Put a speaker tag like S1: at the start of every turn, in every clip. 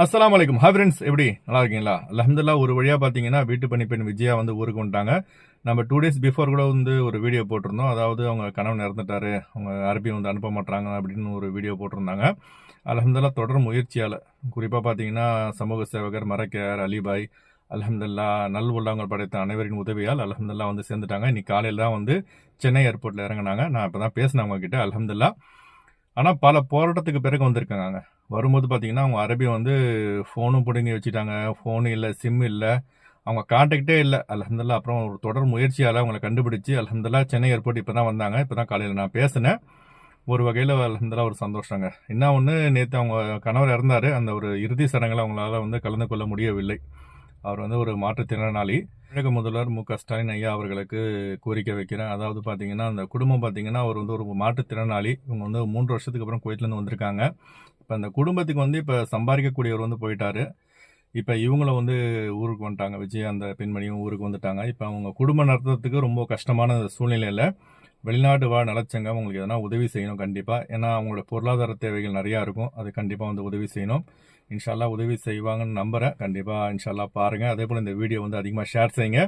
S1: அஸ்ஸலாமு அலைக்கும். Hi friends, எப்படி நல்லா இருக்கீங்களா? அல்ஹம்துலில்லாஹ். ஒரு வழியாக பார்த்தீங்கன்னா வீட்டு பணி பெண் விஜயா வந்து ஊருக்கு வந்துட்டாங்க. நம்ம 2 டேஸ் பிஃபோர் கூட வந்து ஒரு வீடியோ போட்டிருந்தோம். அதாவது அவங்க கணவன் இறந்துட்டாரு, அவங்க அரபி வந்து அனுப்ப மாட்டாங்க அப்படின்னு ஒரு வீடியோ போட்டிருந்தாங்க. அல்ஹம்துலில்லாஹ் தொடர் முயற்சியால், குறிப்பாக பார்த்தீங்கன்னா சமூக சேவகர் மரக்கையார் அலிபாய், அல்ஹம்துலில்லாஹ் நல் உள்ளங்கள் படைத்த அனைவரின் உதவியால் அல்ஹம்துலில்லாஹ் வந்து சேர்ந்துட்டாங்க. இன்னைக்கு காலையில் தான் வந்து சென்னை ஏர்போர்ட்டில் இறங்கினாங்க. நான் இப்போ தான் பேசினேன் அவங்க கிட்ட. அல்ஹம்துலில்லாஹ். ஆனால் பல போராட்டத்துக்கு பிறகு வந்திருக்காங்க. வரும்போது பார்த்தீங்கன்னா அவங்க அரபி வந்து ஃபோனும் பிடுங்கி வச்சுட்டாங்க. ஃபோனு இல்லை, சிம் இல்லை, அவங்க கான்டாக்டே இல்லை. அல்ஹம்துலில்லாஹ் அப்புறம் ஒரு தொடர் முயற்சியால் அவங்களை கண்டுபிடிச்சி அல்ஹம்துலில்லாஹ் சென்னை ஏர்போர்ட் இப்போ தான் வந்தாங்க. இப்போ தான் காலையில் நான் பேசினேன். ஒரு வகையில் அல்ஹம்துலில்லாஹ் ஒரு சந்தோஷங்க. என்ன ஒன்று, நேற்று அவங்க கணவர் இறந்தார். அந்த ஒரு இறுதி சடங்கில் அவங்களால வந்து கலந்து கொள்ள முடியவில்லை. அவர் வந்து ஒரு மாற்றுத்திறனாளி. தமிழக முதல்வர் மு க ஸ்டாலின் ஐயா அவர்களுக்கு கோரிக்கை வைக்கிறேன். அதாவது பார்த்தீங்கன்னா அந்த குடும்பம் பார்த்தீங்கன்னா அவர் வந்து ஒரு மாற்றுத்திறனாளி. இவங்க வந்து 3 வருஷத்துக்கு அப்புறம் குவைத்லேருந்து வந்திருக்காங்க. இப்போ அந்த குடும்பத்துக்கு வந்து இப்போ சம்பாதிக்கக்கூடியவர் வந்து போயிட்டாரு. இப்போ இவங்கள வந்து ஊருக்கு வந்துட்டாங்க. விஜய் அந்த பெண்மணியும் ஊருக்கு வந்துட்டாங்க. இப்போ அவங்க குடும்பம் நடத்துறதுக்கு ரொம்ப கஷ்டமான சூழ்நிலையில் வெளிநாட்டு வாழ் நலச்சங்கம் அவங்களுக்கு எதனா உதவி செய்யணும் கண்டிப்பாக. ஏன்னா அவங்களோட பொருளாதார தேவைகள் நிறையா இருக்கும். அது கண்டிப்பாக வந்து உதவி செய்யணும். இன்ஷால்லா உதவி செய்வாங்கன்னு நம்புகிறேன். கண்டிப்பாக இன்ஷால்லா பாருங்கள். அதே போல் இந்த வீடியோ வந்து அதிகமாக ஷேர் செய்யுங்க.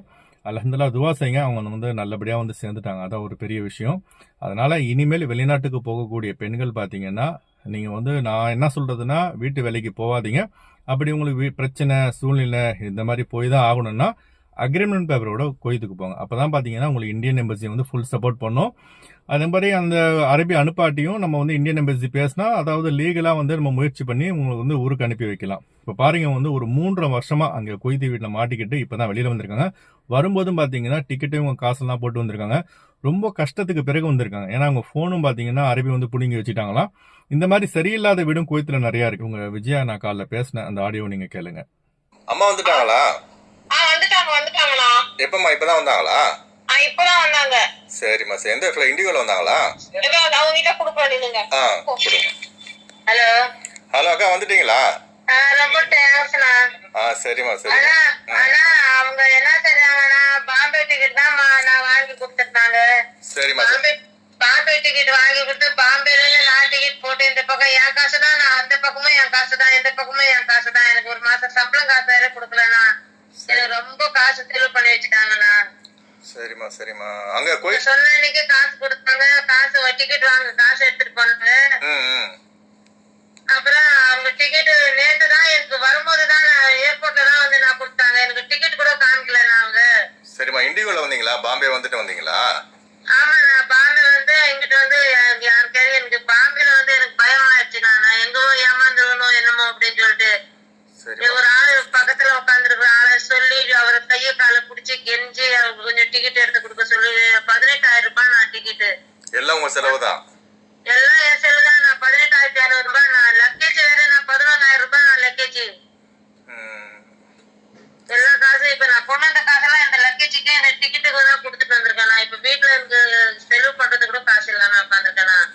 S1: அல்ஹம்துலில்லாஹ் துவா செய்யுங்க. அவங்க வந்து நல்லபடியாக வந்து சேர்ந்துட்டாங்க. அதான் ஒரு பெரிய விஷயம். அதனால் இனிமேல் வெளிநாட்டுக்கு போகக்கூடிய பெண்கள் பார்த்தீங்கன்னா, நீங்கள் வந்து நான் என்ன சொல்கிறதுனா, வீட்டு வேலைக்கு போகாதீங்க. அப்படி உங்களுக்கு பிரச்சனை சூழ்நிலை இந்த மாதிரி போய் தான் ஆகணும்னா அக்ரிமெண்ட் பேப்பரோட குவைத்துக்கு போங்க. அப்போ தான் பார்த்தீங்கன்னா உங்களுக்கு இந்தியன் எம்பசி வந்து ஃபுல் சப்போர்ட் பண்ணும். அதே மாதிரி அந்த அரபி அனுப்பாட்டியும் நம்ம வந்து இந்தியன் எம்பசி பேசினா, அதாவது லீகலாக வந்து நம்ம முயற்சி பண்ணி உங்களுக்கு வந்து ஊருக்கு அனுப்பி வைக்கலாம். இப்போ பாருங்க, வந்து ஒரு 3.5 வருஷமாக அங்கே குவைத்து வீட்டில் மாட்டிக்கிட்டு இப்போ தான் வெளியில் வந்திருக்காங்க. வரும்போதும் பார்த்தீங்கன்னா டிக்கெட்டும் இவங்க காசெல்லாம் போட்டு வந்திருக்காங்க. ரொம்ப கஷ்டத்துக்கு பிறகு வந்திருக்காங்க. ஏன்னா அவங்க ஃபோனும் பார்த்தீங்கன்னா அரபி வந்து பிடுங்கி வச்சுட்டாங்களாம். இந்த மாதிரி சரியில்லாத வீடும் குவைத்தில் நிறையா இருக்கு. உங்க விஜயா நான் காலைல பேசினேன், அந்த ஆடியோ நீங்க கேளுங்க.
S2: அம்மா வந்துட்டாங்களா?
S3: வந்துட்டாங்கண்ணா.
S2: எப்பமா இப்பதான் வந்தாங்களா?
S3: இப்பதான் வந்தாங்க.
S2: சரிம்மா, சரி. எந்த இண்டிகோல வந்தாங்களா?
S3: அவங்க கிட்ட குடுக்குறோம் நீங்க.
S2: கொடுங்க.
S3: ஹலோ
S2: ஹலோ அக்கா, வந்துட்டீங்களா?
S3: ரொம்ப தேங்க்ஸ்ண்ணா.
S2: சரிம்மா, சரி.
S3: ஆனா அவங்க என்ன தெரியாங்கன்னா, பாம்பே டிக்கெட் தான் நான் வாங்கி கொடுத்துருந்தாங்க.
S2: சரிம்மா.
S3: பாம்பே டிக்கெட் வாங்கி கொடுத்து பாம்பேல இருந்து நான் டிக்கெட் போட்டு இந்த பக்கம் என் காசு தான், நான் அந்த பக்கமும் என் காசு தான், இந்த பக்கமும் என் காசு தான். எனக்கு ஒரு மாசம் சம்பளம் காசு வேற கொடுக்கலண்ணா. எனக்கு ரொம்ப காசு செலவு பண்ணி வச்சுட்டாங்கண்ணா.
S2: சரிம்மா, சரிம்மா. அங்க கோயில்
S3: சொன்ன அன்னைக்கு காசு கொடுத்தாங்க. காசு டிக்கெட் வாங்க காசு எடுத்துட்டு போனாங்க. அப்புறம் அவங்க டிக்கெட் நேத்து தான் எனக்கு வரும்போது தான் ஏர்போர்ட்ல தான் வந்து நான் கொடுத்தாங்க. எனக்கு டிக்கெட் கூட காமிக்கல அவங்க.
S2: சரிம்மா, இண்டிகோல வந்தீங்களா? பாம்பே வந்துட்டு வந்தீங்களா?
S3: ஆமா, நான் பாம்பே வந்து இங்கிட்ட வந்து யாருக்கு எனக்கு பாம்பேல வந்து எனக்கு பயமாயிடுச்சு. நான் எங்கோ ஏமாந்துருவனோ என்னமோ அப்படின்னு சொல்லிட்டு ஒரு ஆளு பக்கத்துல உட்காந்துருக்கிற ஆளை சொல்லி அவரை கைய காலை பிடிச்சி கெஞ்சி அவருக்கு கொஞ்சம் டிக்கெட் எடுத்து கொடுக்க சொல்லி 18,000 ரூபாய் நான் டிக்கெட்டு.
S2: எல்லாம் உங்க செலவு தான்?
S3: எல்லாம் என் செலவு தான். நான் 18,600 ரூபாய். நான் லக்கேஜ் வேற நான் 11,000 ரூபாய் நான் லக்கேஜ். எல்லா காசும் இப்ப நான் கொண்டு வந்த காசெல்லாம் இந்த லக்கேஜுக்கு இந்த டிக்கெட்டுக்கு தான் கொடுத்துட்டு வந்திருக்கேன். நான் இப்ப வீட்டுல எனக்கு செலவு பண்றது கூட காசு இல்லாம உட்காந்துருக்கேன்.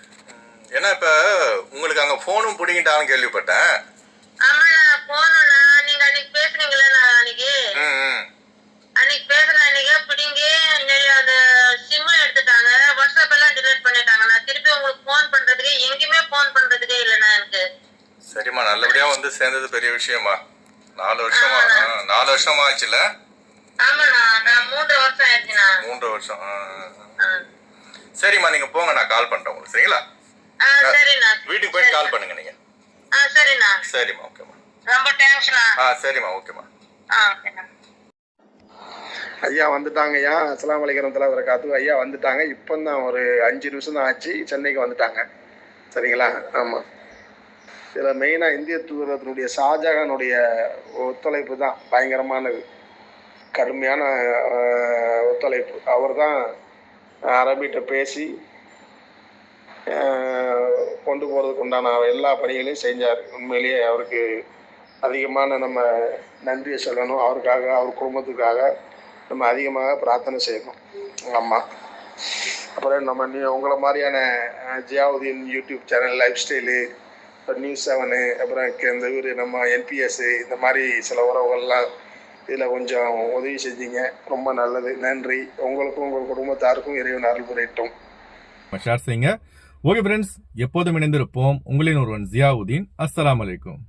S2: ஏன்னா இப்ப உங்களுக்கு அங்க போனும் பிடிங்கிட்டாலும் கேள்விப்பட்டேன்.
S3: ஆமா, நான் போனோம்னா நீங்க அன்னைக்கு பேசுனீங்கல்ல, நான் அன்னைக்கு பேசுன அன்னைக்கே பிடிங்கி அந்த சிம் எடுத்துட்டாங்க. வாட்ஸ்அப் எல்லாம் டிலீட் பண்ணிட்டாங்க. நான் திருப்பி உங்களுக்கு போன் பண்றதுக்கு எங்கேயுமே போன் பண்றதுக்கே இல்லைண்ணா எனக்கு.
S2: சரிம்மா, நல்லபடியா வந்து சேர்ந்தது பெரிய விஷயமா. 4 வருஷமா ஆச்சுல?
S3: ஆமாண்ணா, நான் 3 வருஷம் ஆயிடுச்சுண்ணா.
S2: 3 வருஷம். சரிம்மா, நீங்க போங்க, நான் கால் பண்றேன் உங்களுக்கு. சரிங்களா?
S3: சரிண்ணா.
S2: வீட்டுக்கு போயிட்டு கால் பண்ணுங்க நீங்க.
S3: சரிண்ணா.
S2: சரிம்மா, ஓகேம்மா.
S3: ரொம்ப தேங்க்ஸ்ண்ணா.
S2: சரிம்மா, ஓகேம்மா.
S3: ஓகேண்ணா.
S4: ஐயா வந்துட்டாங்க. ஐயா அஸ்ஸலாமு அலைக்கும் வரஹ்மத்துல்லாஹி வபரகாத்துஹு. ஐயா வந்துட்டாங்க. இப்போ தான் ஒரு 5 நிமிஷம் தான் ஆச்சு, சென்னைக்கு வந்துட்டாங்க. சரிங்களா? ஆமாம். இதில் மெயினாக இந்திய தூதரகத்தினுடைய ஷாஜகானுடைய ஒத்துழைப்பு தான் பயங்கரமானது, கடுமையான ஒத்துழைப்பு. அவர் தான் அரபிகிட்ட பேசி கொண்டு போகிறதுக்கு உண்டான எல்லா பணிகளையும் செஞ்சார். உண்மையிலேயே அவருக்கு அதிகமான நம்ம நன்றியை சொல்லணும். அவருக்காக, அவர் குடும்பத்துக்காக நம்ம அதிகமாக பிரார்த்தனை செய்யணும். ஆமாம். அப்புறம் நம்ம உங்களை மாதிரியான Ziauddin YouTube channel, life style, news 7, அப்புறம் இந்த ஊர் நம்ம NPS, இந்த மாதிரி சில உறவுகள்லாம் இதில் கொஞ்சம் உதவி செஞ்சீங்க. ரொம்ப நல்லது, நன்றி. உங்களுக்கும் உங்கள் குடும்பத்தாருக்கும் இறைவன் அருள் புரியட்டும்.
S1: ஷேர் செய்யுங்க. ஓகே ஃப்ரெண்ட்ஸ், எப்போதும் இணைந்திருப்போம். உங்களின் ஒருவன் ஜியாவுதீன். அஸ்ஸலாமு அலைக்கும்.